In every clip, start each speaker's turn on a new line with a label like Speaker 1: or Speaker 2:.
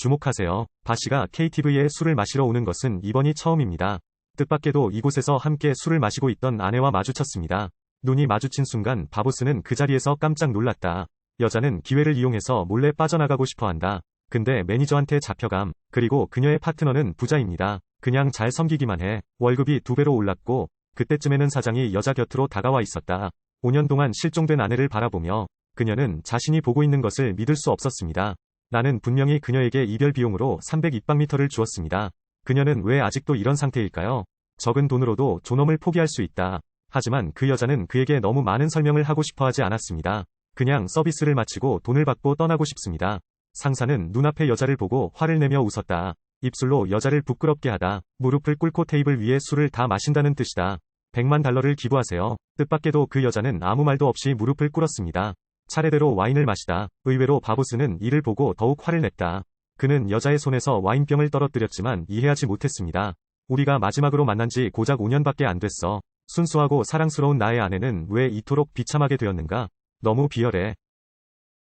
Speaker 1: 주목하세요. 바씨가 KTV에 술을 마시러 오는 것은 이번이 처음입니다. 뜻밖에도 이곳에서 함께 술을 마시고 있던 아내와 마주쳤습니다. 눈이 마주친 순간 바보스는 그 자리에서 깜짝 놀랐다. 여자는 기회를 이용해서 몰래 빠져나가고 싶어한다. 근데 매니저한테 잡혀감. 그리고 그녀의 파트너는 부자입니다. 그냥 잘 섬기기만 해. 월급이 2배로 올랐고 그때쯤에는 사장이 여자 곁으로 다가와 있었다. 5년 동안 실종된 아내를 바라보며 그녀는 자신이 보고 있는 것을 믿을 수 없었습니다. 나는 분명히 그녀에게 이별 비용으로 300 입방미터를 주었습니다. 그녀는 왜 아직도 이런 상태일까요? 적은 돈으로도 존엄을 포기할 수 있다. 하지만 그 여자는 그에게 너무 많은 설명을 하고 싶어 하지 않았습니다. 그냥 서비스를 마치고 돈을 받고 떠나고 싶습니다. 상사는 눈앞의 여자를 보고 화를 내며 웃었다. 입술로 여자를 부끄럽게 하다. 무릎을 꿇고 테이블 위에 술을 다 마신다는 뜻이다. 100만 달러를 기부하세요. 뜻밖에도 그 여자는 아무 말도 없이 무릎을 꿇었습니다. 차례대로 와인을 마시다. 의외로 바보스는 이를 보고 더욱 화를 냈다. 그는 여자의 손에서 와인병을 떨어뜨렸지만 이해하지 못했습니다. 우리가 마지막으로 만난 지 고작 5년밖에 안 됐어. 순수하고 사랑스러운 나의 아내는 왜 이토록 비참하게 되었는가? 너무 비열해.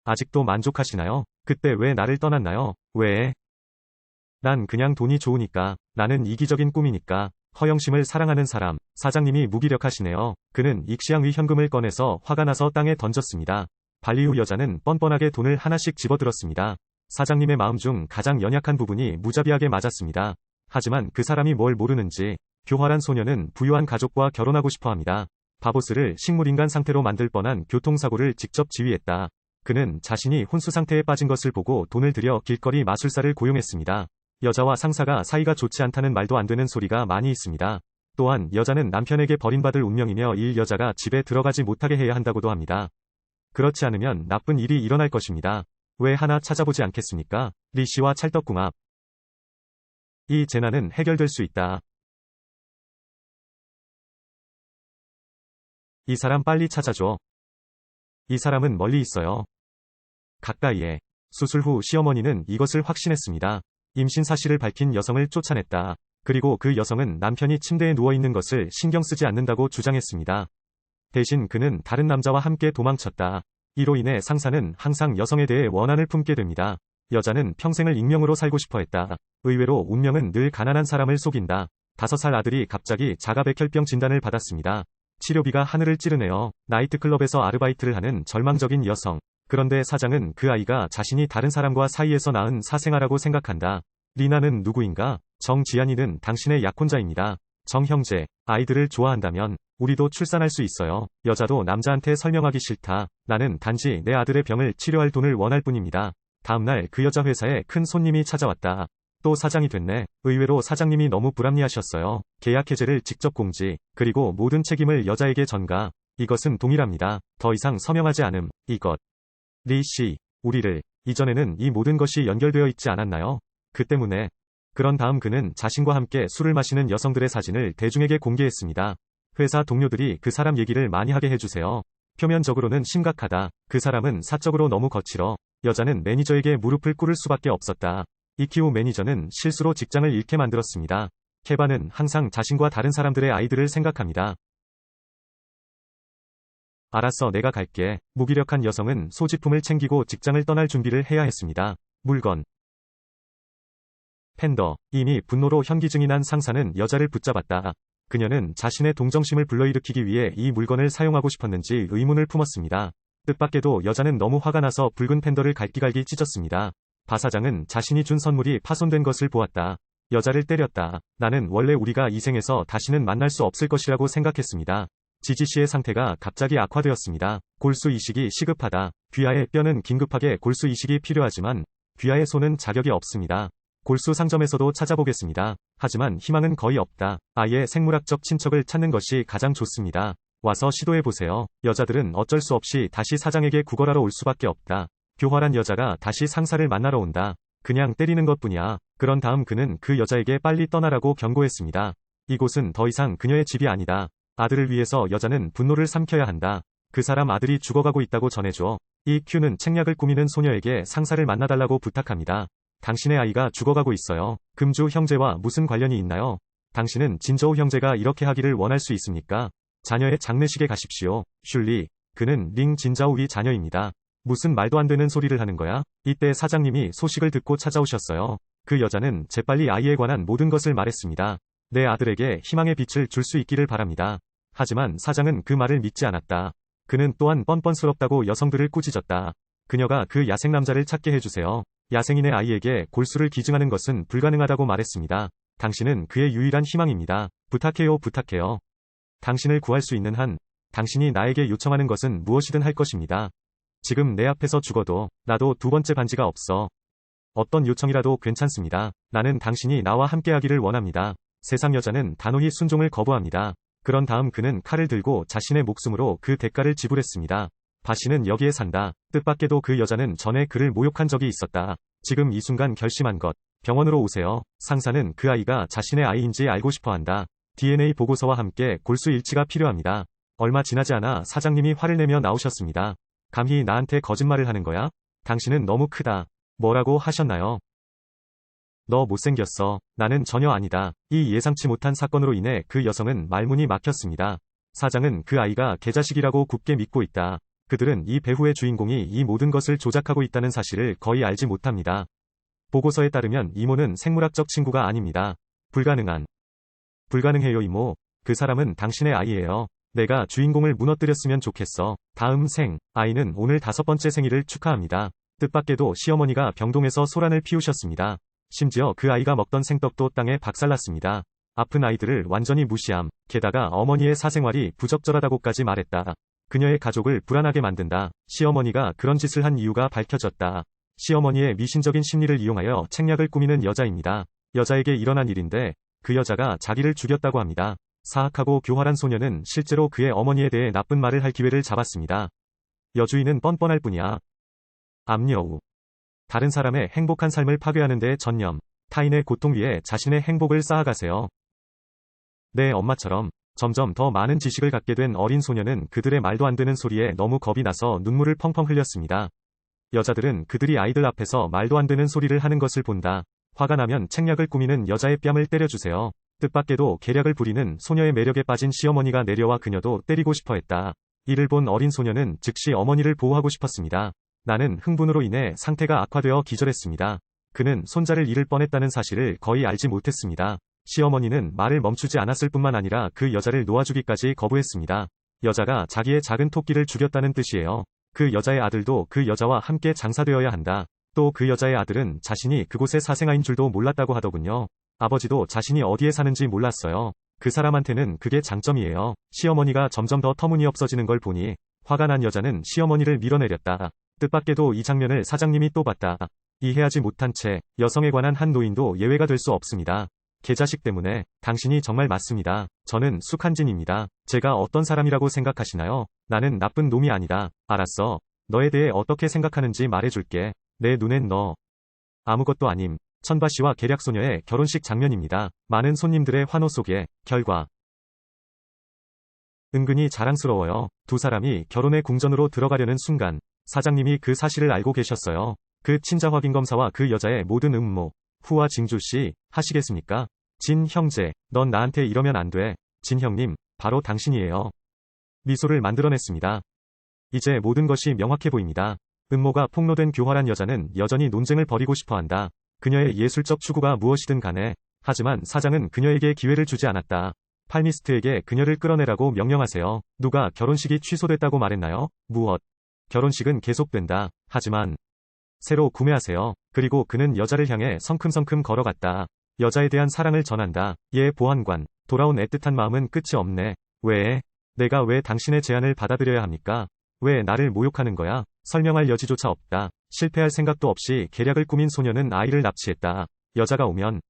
Speaker 1: 아직도 만족하시나요? 그때 왜 나를 떠났나요? 왜? 난 그냥 돈이 좋으니까. 나는 이기적인 꿈이니까. 허영심을 사랑하는 사람. 사장님이 무기력하시네요. 그는 익시앙의 현금을 꺼내서 화가 나서 땅에 던졌습니다. 발리 후 여자는 뻔뻔하게 돈을 하나씩 집어들었습니다. 사장님의 마음 중 가장 연약한 부분이 무자비하게 맞았습니다. 하지만 그 사람이 뭘 모르는지 교활한 소녀는 부유한 가족과 결혼하고 싶어합니다. 바보스를 식물인간 상태로 만들 뻔한 교통사고를 직접 지휘했다. 그는 자신이 혼수 상태에 빠진 것을 보고 돈을 들여 길거리 마술사를 고용했습니다. 여자와 상사가 사이가 좋지 않다는 말도 안 되는 소리가 많이 있습니다. 또한 여자는 남편에게 버림받을 운명이며 여자가 집에 들어가지 못하게 해야 한다고도 합니다. 그렇지 않으면 나쁜 일이 일어날 것입니다. 왜 하나 찾아보지 않겠습니까? 리 씨와 찰떡궁합. 이 재난은 해결될 수 있다. 이 사람 빨리 찾아줘. 이 사람은 멀리 있어요. 가까이에. 수술 후 시어머니는 이것을 확신했습니다. 임신 사실을 밝힌 여성을 쫓아냈다. 그리고 그 여성은 남편이 침대에 누워있는 것을 신경 쓰지 않는다고 주장했습니다. 대신 그는 다른 남자와 함께 도망쳤다. 이로 인해 상사는 항상 여성에 대해 원한을 품게 됩니다. 여자는 평생을 익명으로 살고 싶어 했다. 의외로 운명은 늘 가난한 사람을 속인다. 5살 아들이 갑자기 자가백혈병 진단을 받았습니다. 치료비가 하늘을 찌르네요. 나이트클럽에서 아르바이트를 하는 절망적인 여성. 그런데 사장은 그 아이가 자신이 다른 사람과 사이에서 낳은 사생아라고 생각한다. 리나는 누구인가? 정지안이는 당신의 약혼자입니다. 정형제, 아이들을 좋아한다면 우리도 출산할 수 있어요. 여자도 남자한테 설명하기 싫다. 나는 단지 내 아들의 병을 치료할 돈을 원할 뿐입니다. 다음날 그 여자 회사에 큰 손님이 찾아왔다. 또 사장이 됐네. 의외로 사장님이 너무 불합리하셨어요. 계약 해제를 직접 공지, 그리고 모든 책임을 여자에게 전가. 이것은 동일합니다. 더 이상 서명하지 않음. 이것. 리 씨, 우리를, 이전에는 이 모든 것이 연결되어 있지 않았나요? 그 때문에. 그런 다음 그는 자신과 함께 술을 마시는 여성들의 사진을 대중에게 공개했습니다. 회사 동료들이 그 사람 얘기를 많이 하게 해주세요. 표면적으로는 심각하다. 그 사람은 사적으로 너무 거칠어. 여자는 매니저에게 무릎을 꿇을 수밖에 없었다. 이키우 매니저는 실수로 직장을 잃게 만들었습니다. 케바는 항상 자신과 다른 사람들의 아이들을 생각합니다. 알았어, 내가 갈게. 무기력한 여성은 소지품을 챙기고 직장을 떠날 준비를 해야 했습니다. 물건. 팬더. 이미 분노로 현기증이 난 상사는 여자를 붙잡았다. 그녀는 자신의 동정심을 불러일으키기 위해 이 물건을 사용하고 싶었는지 의문을 품었습니다. 뜻밖에도 여자는 너무 화가 나서 붉은 팬더를 갈기갈기 찢었습니다. 바 사장은 자신이 준 선물이 파손된 것을 보았다. 여자를 때렸다. 나는 원래 우리가 이 생에서 다시는 만날 수 없을 것이라고 생각했습니다. 지지 씨의 상태가 갑자기 악화되었습니다. 골수 이식이 시급하다. 귀하의 뼈는 긴급하게 골수 이식이 필요하지만 귀하의 손은 자격이 없습니다. 골수 상점에서도 찾아보겠습니다. 하지만 희망은 거의 없다. 아이의 생물학적 친척을 찾는 것이 가장 좋습니다. 와서 시도해보세요. 여자들은 어쩔 수 없이 다시 사장에게 구걸하러 올 수밖에 없다. 교활한 여자가 다시 상사를 만나러 온다. 그냥 때리는 것뿐이야. 그런 다음 그는 그 여자에게 빨리 떠나라고 경고했습니다. 이곳은 더 이상 그녀의 집이 아니다. 아들을 위해서 여자는 분노를 삼켜야 한다. 그 사람 아들이 죽어가고 있다고 전해줘. 이 큐는 책략을 꾸미는 소녀에게 상사를 만나달라고 부탁합니다. 당신의 아이가 죽어가고 있어요. 금주 형제와 무슨 관련이 있나요? 당신은 진저우 형제가 이렇게 하기를 원할 수 있습니까? 자녀의 장례식에 가십시오. 슐리. 그는 링 진자오의 자녀입니다. 무슨 말도 안 되는 소리를 하는 거야? 이때 사장님이 소식을 듣고 찾아오셨어요. 그 여자는 재빨리 아이에 관한 모든 것을 말했습니다. 내 아들에게 희망의 빛을 줄 수 있기를 바랍니다. 하지만 사장은 그 말을 믿지 않았다. 그는 또한 뻔뻔스럽다고 여성들을 꾸짖었다. 그녀가 그 야생 남자를 찾게 해주세요. 야생인의 아이에게 골수를 기증하는 것은 불가능하다고 말했습니다. 당신은 그의 유일한 희망입니다. 부탁해요, 부탁해요. 당신을 구할 수 있는 한, 당신이 나에게 요청하는 것은 무엇이든 할 것입니다. 지금 내 앞에서 죽어도, 나도 두 번째 반지가 없어. 어떤 요청이라도 괜찮습니다. 나는 당신이 나와 함께하기를 원합니다. 세상 여자는 단호히 순종을 거부합니다. 그런 다음 그는 칼을 들고 자신의 목숨으로 그 대가를 지불했습니다. 바시는 여기에 산다. 뜻밖에도 그 여자는 전에 그를 모욕한 적이 있었다. 지금 이 순간 결심한 것. 병원으로 오세요. 상사는 그 아이가 자신의 아이인지 알고 싶어 한다. DNA 보고서와 함께 골수 일치가 필요합니다. 얼마 지나지 않아 사장님이 화를 내며 나오셨습니다. 감히 나한테 거짓말을 하는 거야? 당신은 너무 크다. 뭐라고 하셨나요? 너 못생겼어. 나는 전혀 아니다. 이 예상치 못한 사건으로 인해 그 여성은 말문이 막혔습니다. 사장은 그 아이가 개자식이라고 굳게 믿고 있다. 그들은 이 배후의 주인공이 이 모든 것을 조작하고 있다는 사실을 거의 알지 못합니다. 보고서에 따르면 이모는 생물학적 친구가 아닙니다. 불가능해요 이모. 그 사람은 당신의 아이예요. 내가 주인공을 무너뜨렸으면 좋겠어. 다음 생, 아이는 오늘 5번째 생일을 축하합니다. 뜻밖에도 시어머니가 병동에서 소란을 피우셨습니다. 심지어 그 아이가 먹던 생떡도 땅에 박살났습니다. 아픈 아이들을 완전히 무시함. 게다가 어머니의 사생활이 부적절하다고까지 말했다. 그녀의 가족을 불안하게 만든다. 시어머니가 그런 짓을 한 이유가 밝혀졌다. 시어머니의 미신적인 심리를 이용하여 책략을 꾸미는 여자입니다. 여자에게 일어난 일인데 그 여자가 자기를 죽였다고 합니다. 사악하고 교활한 소녀는 실제로 그의 어머니에 대해 나쁜 말을 할 기회를 잡았습니다. 여주인은 뻔뻔할 뿐이야. 암여우. 다른 사람의 행복한 삶을 파괴하는 데 전념. 타인의 고통 위에 자신의 행복을 쌓아가세요. 내 엄마처럼. 점점 더 많은 지식을 갖게 된 어린 소녀는 그들의 말도 안 되는 소리에 너무 겁이 나서 눈물을 펑펑 흘렸습니다. 여자들은 그들이 아이들 앞에서 말도 안 되는 소리를 하는 것을 본다. 화가 나면 책략을 꾸미는 여자의 뺨을 때려주세요. 뜻밖에도 계략을 부리는 소녀의 매력에 빠진 시어머니가 내려와 그녀도 때리고 싶어 했다. 이를 본 어린 소녀는 즉시 어머니를 보호하고 싶었습니다. 나는 흥분으로 인해 상태가 악화되어 기절했습니다. 그는 손자를 잃을 뻔했다는 사실을 거의 알지 못했습니다. 시어머니는 말을 멈추지 않았을 뿐만 아니라 그 여자를 놓아주기까지 거부했습니다. 여자가 자기의 작은 토끼를 죽였다는 뜻이에요. 그 여자의 아들도 그 여자와 함께 장사되어야 한다. 또 그 여자의 아들은 자신이 그곳의 사생아인 줄도 몰랐다고 하더군요. 아버지도 자신이 어디에 사는지 몰랐어요. 그 사람한테는 그게 장점이에요. 시어머니가 점점 더 터무니없어지는 걸 보니 화가 난 여자는 시어머니를 밀어내렸다. 뜻밖에도 이 장면을 사장님이 또 봤다. 이해하지 못한 채 여성에 관한 한 노인도 예외가 될 수 없습니다. 개자식 때문에. 당신이 정말 맞습니다. 저는 숙한진입니다. 제가 어떤 사람이라고 생각하시나요? 나는 나쁜 놈이 아니다. 알았어. 너에 대해 어떻게 생각하는지 말해줄게. 내 눈엔 너 아무것도 아님. 천바씨와 계략소녀의 결혼식 장면입니다. 많은 손님들의 환호 속에 결과. 은근히 자랑스러워요. 두 사람이 결혼의 궁전으로 들어가려는 순간 사장님이 그 사실을 알고 계셨어요. 그 친자 확인 검사와 그 여자의 모든 음모. 후와 징조씨, 하시겠습니까? 진 형제, 넌 나한테 이러면 안 돼. 진 형님, 바로 당신이에요. 미소를 만들어냈습니다. 이제 모든 것이 명확해 보입니다. 음모가 폭로된 교활한 여자는 여전히 논쟁을 벌이고 싶어 한다. 그녀의 예술적 추구가 무엇이든 간에. 하지만 사장은 그녀에게 기회를 주지 않았다. 팔미스트에게 그녀를 끌어내라고 명령하세요. 누가 결혼식이 취소됐다고 말했나요? 무엇? 결혼식은 계속된다. 하지만 새로 구매하세요. 그리고 그는 여자를 향해 성큼성큼 걸어갔다. 여자에 대한 사랑을 전한다. 예 보안관. 돌아온 애틋한 마음은 끝이 없네. 왜? 내가 왜 당신의 제안을 받아들여야 합니까? 왜 나를 모욕하는 거야? 설명할 여지조차 없다. 실패할 생각도 없이 계략을 꾸민 소녀는 아이를 납치했다. 여자가 오면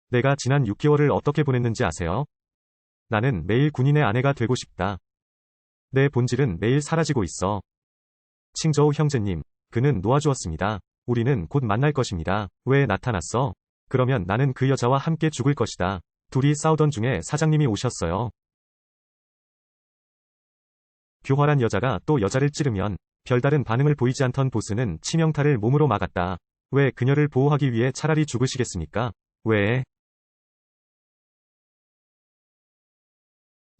Speaker 1: 내가 지난 6개월을 어떻게 보냈는지 아세요? 나는 매일 군인의 아내가 되고 싶다. 내 본질은 매일 사라지고 있어. 칭저우 형제님. 그는 놓아주었습니다. 우리는 곧 만날 것입니다. 왜 나타났어? 그러면 나는 그 여자와 함께 죽을 것이다. 둘이 싸우던 중에 사장님이 오셨어요. 교활한 여자가 또 여자를 찌르면 별다른 반응을 보이지 않던 보스는 치명타를 몸으로 막았다. 왜 그녀를 보호하기 위해 차라리 죽으시겠습니까? 왜?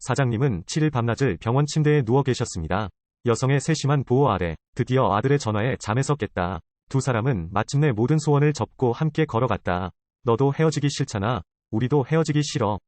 Speaker 1: 사장님은 7일 밤낮을 병원 침대에 누워 계셨습니다. 여성의 세심한 보호 아래 드디어 아들의 전화에 잠에서 깼다. 두 사람은 마침내 모든 소원을 접고 함께 걸어갔다. 너도 헤어지기 싫잖아. 우리도 헤어지기 싫어.